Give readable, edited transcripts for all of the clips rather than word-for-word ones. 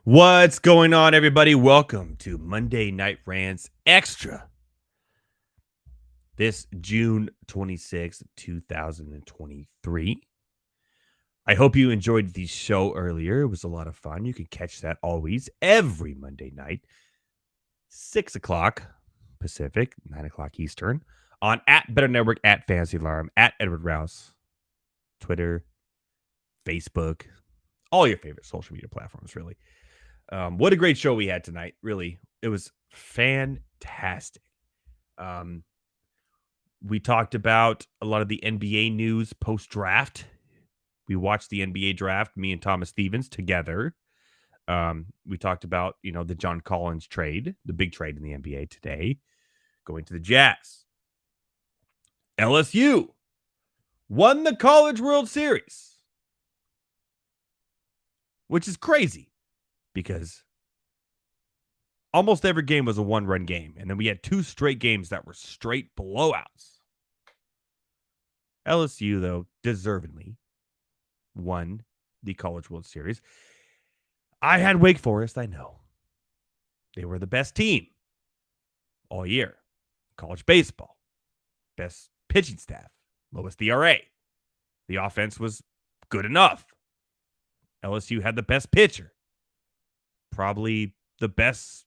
What's going on, everybody? Welcome to Monday Night Rants Extra. This June 26th, 2023. I hope you enjoyed the show earlier. It was a lot of fun. You can catch that always every Monday night, 6 o'clock Pacific, 9 o'clock Eastern, on at Better Network, at Fantasy Alarm, at Edward Rouse, Twitter, Facebook, all your favorite social media platforms, really. What a great show we had tonight. Really, it was fantastic. We talked about a lot of the NBA news post-draft. We watched the NBA draft, me and Thomas Stevens together. We talked about, the John Collins trade, the big trade in the NBA today, going to the Jazz. LSU won the College World Series, which is crazy because almost every game was a one-run game, and then we had two straight games that were straight blowouts. LSU, though, deservedly won the College World Series. I had Wake Forest, I know. They were the best team all year. College baseball, best pitching staff, lowest ERA. The offense was good enough. LSU had the best pitcher, probably the best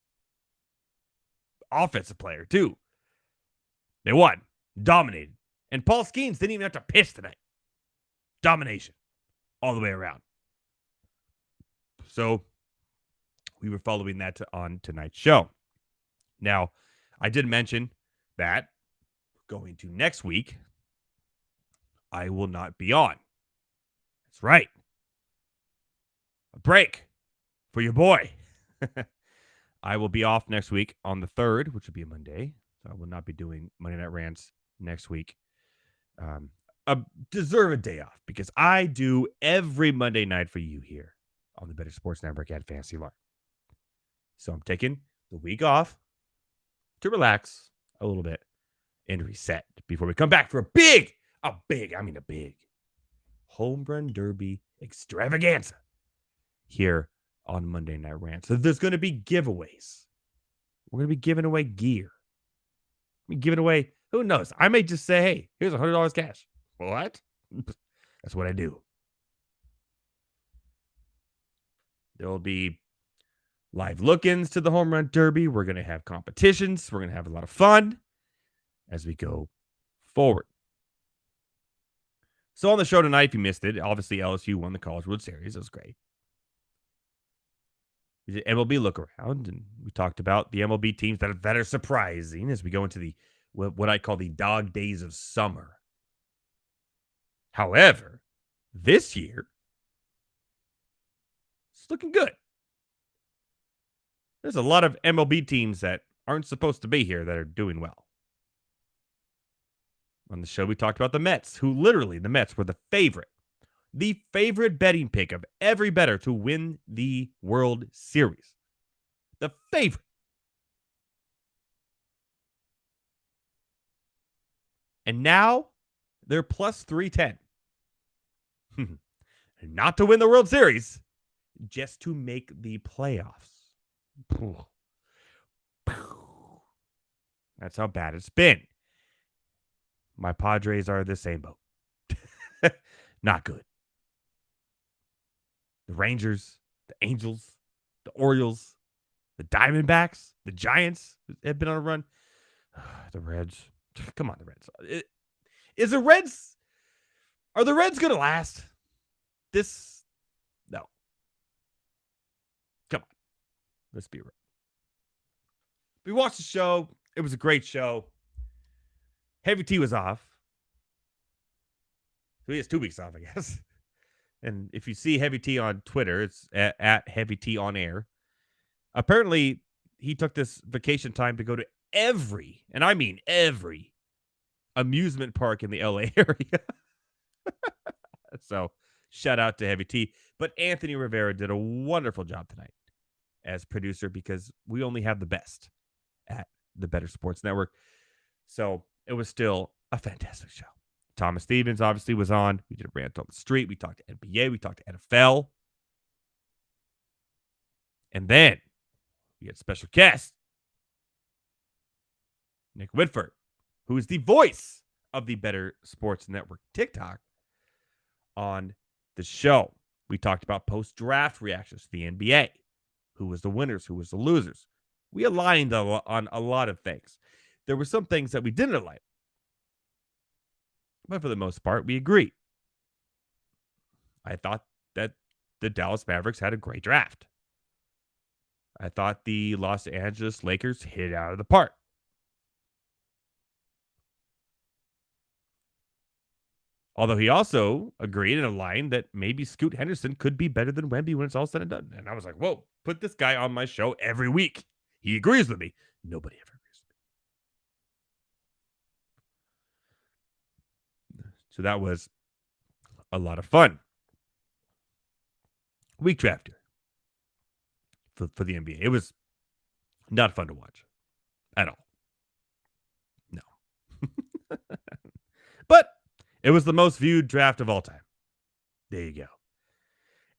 offensive player, too. They won, dominated. And Paul Skeens didn't even have to pitch tonight. Domination all the way around. So we were following that on tonight's show. Now, I did mention that going to next week, I will not be on. That's right. A break for your boy. I will be off next week on the 3rd, which will be a Monday. So I will not be doing Monday Night Rants next week. Deserve a day off because I do every Monday night for you here on the Better Sports Network at Fantasy Alarm. So I'm taking the week off to relax a little bit and reset before we come back for a big home run derby extravaganza here on Monday Night Rant. So there's going to be giveaways. We're going to be giving away gear. We're giving away, who knows? I may just say, hey, here's $100 cash. What? That's what I do. There will be live look-ins to the home run derby. We're going to have competitions. We're going to have a lot of fun as we go forward. So on the show tonight, if you missed it, obviously LSU won the College World Series. It was great. We did MLB look around, and we talked about the MLB teams that are surprising as we go into the what I call the dog days of summer. However, this year, it's looking good. There's a lot of MLB teams that aren't supposed to be here that are doing well. On the show, we talked about the Mets, who literally, the Mets were the favorite betting pick of every bettor to win the World Series. The favorite. And now they're plus 310. Not to win the World Series, just to make the playoffs. That's how bad it's been. My Padres are the same boat. Not good. The Rangers, the Angels, the Orioles, the Diamondbacks, the Giants have been on a run. The Reds. Come on, the Reds. Are the Reds going to last? No. Come on. Let's be real. We watched the show. It was a great show. Heavy T was off. So he has 2 weeks off, I guess. And if you see Heavy T on Twitter, it's at Heavy T on air. Apparently, he took this vacation time to go to every, and I mean every, amusement park in the LA area. So, shout out to Heavy T. But Anthony Rivera did a wonderful job tonight as producer because we only have the best at the Better Sports Network. So, it was still a fantastic show. Thomas Stevens obviously was on. We did a rant on the street. We talked to NBA. We talked to NFL. And then we had special guest Nick Whitford, who is the voice of the Better Sports Network TikTok on the show. We talked about post-draft reactions to the NBA. Who was the winners? Who was the losers? We aligned on a lot of things. There were some things that we didn't align, but for the most part, we agreed. I thought that the Dallas Mavericks had a great draft. I thought the Los Angeles Lakers hit it out of the park. Although he also agreed in a line that maybe Scoot Henderson could be better than Wemby when it's all said and done. And I was like, whoa, put this guy on my show every week. He agrees with me. Nobody ever agrees with me. So that was a lot of fun. Week draft for the NBA. It was not fun to watch at all. No. But it was the most viewed draft of all time. There you go.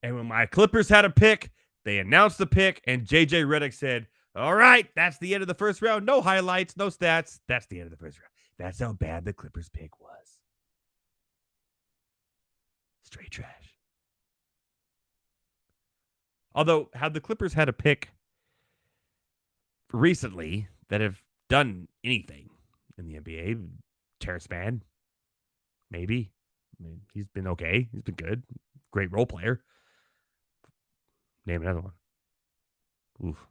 And when my Clippers had a pick, they announced the pick, and JJ Redick said, all right, that's the end of the first round. No highlights, no stats. That's the end of the first round. That's how bad the Clippers pick was. Straight trash. Although, had the Clippers had a pick recently that have done anything in the NBA, Terrence Mann, maybe. I mean, he's been okay. He's been good. Great role player. Name another one. Oof.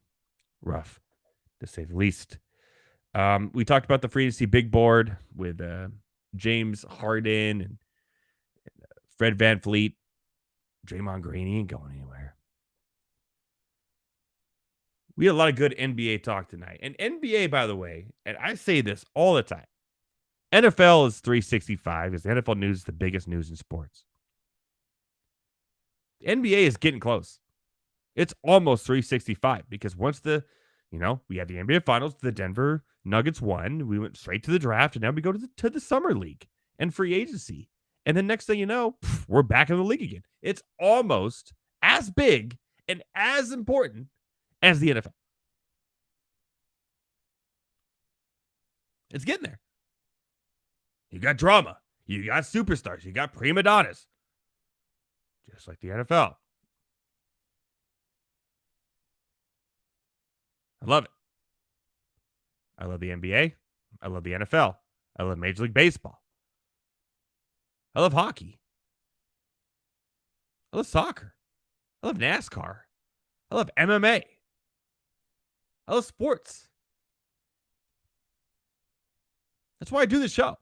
Rough, to say the least. We talked about the free agency big board with James Harden and Fred VanVleet. Draymond Green ain't going anywhere. We had a lot of good NBA talk tonight. And NBA, by the way, and I say this all the time, NFL is 365 because the NFL news is the biggest news in sports. The NBA is getting close. It's almost 365 because once we had the NBA Finals, the Denver Nuggets won. We went straight to the draft, and now we go to the summer league and free agency. And then next thing you know, we're back in the league again. It's almost as big and as important as the NFL. It's getting there. You got drama. You got superstars. You got prima donnas. Just like the NFL. I love it. I love the NBA. I love the NFL. I love Major League Baseball. I love hockey. I love soccer. I love NASCAR. I love MMA. I love sports. That's why I do this show.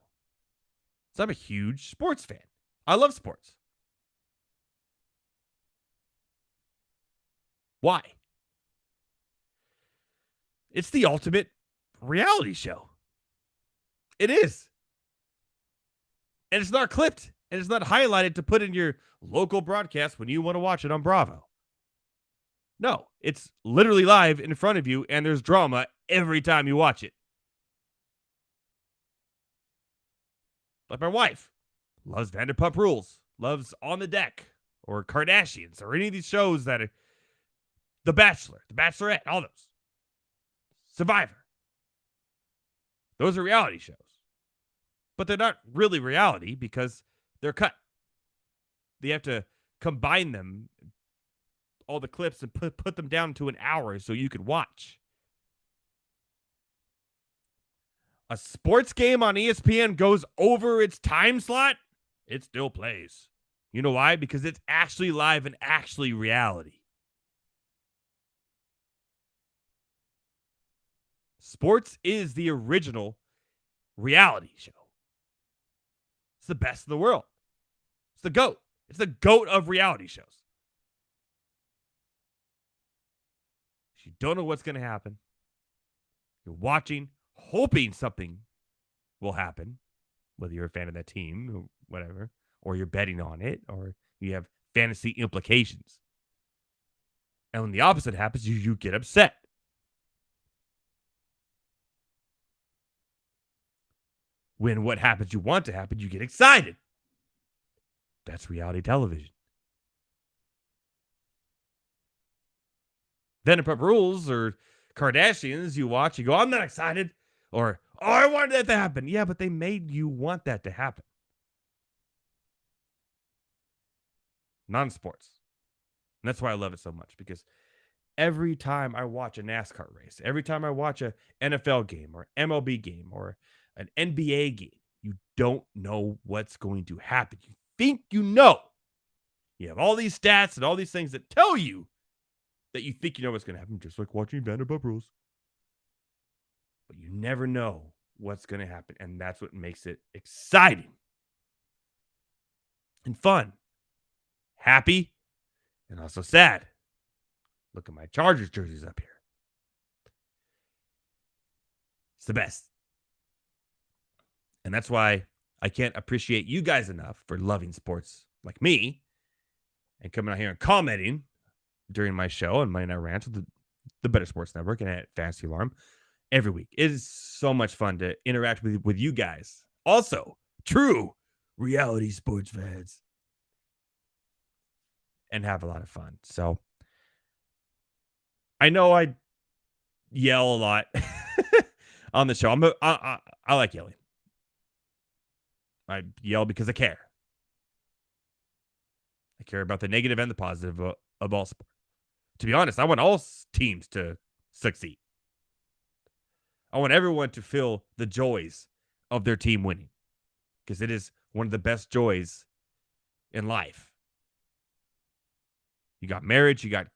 So I'm a huge sports fan. I love sports. Why? It's the ultimate reality show. It is. And it's not clipped. And it's not highlighted to put in your local broadcast when you want to watch it on Bravo. No, it's literally live in front of you, and there's drama every time you watch it. Like my wife loves Vanderpump Rules, loves On the Deck, or Kardashians, or any of these shows that are The Bachelor, The Bachelorette, all those. Survivor. Those are reality shows. But they're not really reality because they're cut. They have to combine them, all the clips, and put them down to an hour so you can watch. A sports game on ESPN goes over its time slot, it still plays. You know why? Because it's actually live and actually reality. Sports is the original reality show. It's the best in the world. It's the GOAT. It's the GOAT of reality shows. You don't know what's going to happen. You're watching, hoping something will happen, whether you're a fan of that team or whatever, or you're betting on it, or you have fantasy implications. And when the opposite happens, you get upset. When what happens you want to happen, you get excited. That's reality television. Vanderpump Rules or Kardashians, you watch, you go, I'm not excited. Or, oh, I wanted that to happen. Yeah, but they made you want that to happen. Non-sports. And that's why I love it so much, because every time I watch a NASCAR race, every time I watch a NFL game or MLB game or an NBA game, you don't know what's going to happen. You think you know. You have all these stats and all these things that tell you that you think you know what's going to happen, just like watching Vanderpump Rules. But you never know what's going to happen, and that's what makes it exciting and fun, happy, and also sad. Look at my Chargers jerseys up here. It's the best. And that's why I can't appreciate you guys enough for loving sports like me and coming out here and commenting during my show and my rants with the Better Sports Network and at Fantasy Alarm every week. It is so much fun to interact with you guys. Also, true reality sports fans. And have a lot of fun. So, I know I yell a lot on the show. I like yelling. I yell because I care. I care about the negative and the positive of all sport. To be honest, I want all teams to succeed. I want everyone to feel the joys of their team winning, because it is one of the best joys in life. You got marriage, you got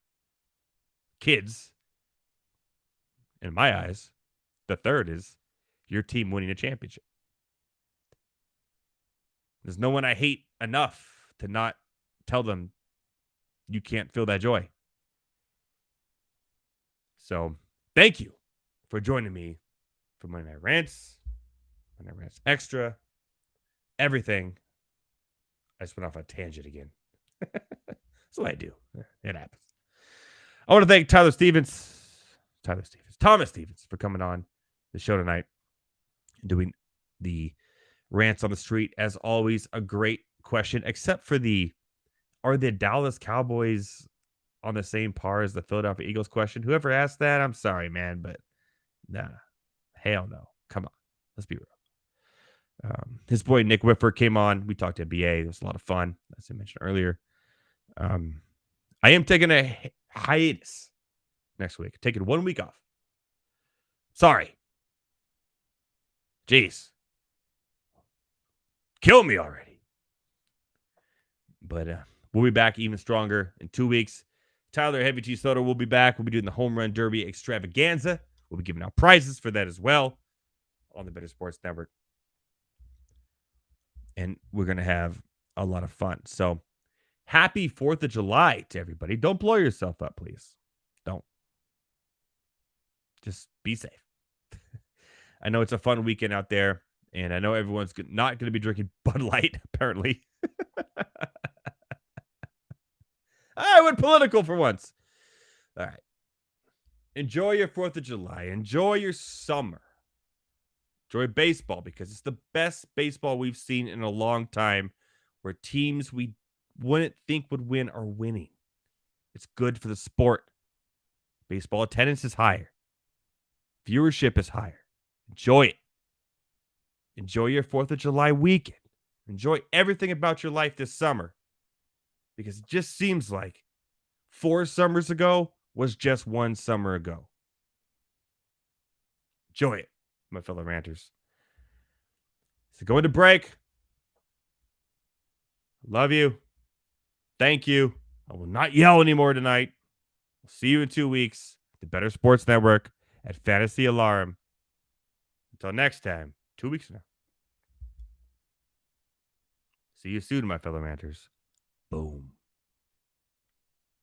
kids. In my eyes, the third is your team winning a championship. There's no one I hate enough to not tell them you can't feel that joy. So, thank you for joining me for Monday Night Rants, Monday Night Rants Extra, everything. I just went off on a tangent again. That's what I do. It happens. I want to thank Thomas Stevens for coming on the show tonight and doing the rants on the street. As always, a great question, except for are the Dallas Cowboys on the same par as the Philadelphia Eagles question? Whoever asked that, I'm sorry, man, but nah, hell no. Come on. Let's be real. His boy Nick Whipper came on. We talked NBA. It was a lot of fun, as I mentioned earlier. I am taking a hiatus next week. Taking 1 week off. Sorry. Jeez. Kill me already. But we'll be back even stronger in 2 weeks. Tyler Heavy T Soda will be back. We'll be doing the Home Run Derby extravaganza. We'll be giving out prizes for that as well on the Better Sports Network. And we're going to have a lot of fun. So, happy 4th of July to everybody. Don't blow yourself up, please. Don't. Just be safe. I know it's a fun weekend out there, and I know everyone's not going to be drinking Bud Light, apparently. I went political for once. All right. Enjoy your 4th of July. Enjoy your summer. Enjoy baseball, because it's the best baseball we've seen in a long time, where teams we wouldn't think would win are winning. It's good for the sport. Baseball attendance is higher. Viewership is higher. Enjoy it. Enjoy your 4th of July weekend. Enjoy everything about your life this summer, because it just seems like 4 summers ago was just 1 summer ago. Enjoy it, my fellow ranters. So going to break. Love you. Thank you. I will not yell anymore tonight. I'll see you in 2 weeks. The Better Sports Network at Fantasy Alarm. Until next time, 2 weeks from now. See you soon, my fellow ranters. Boom.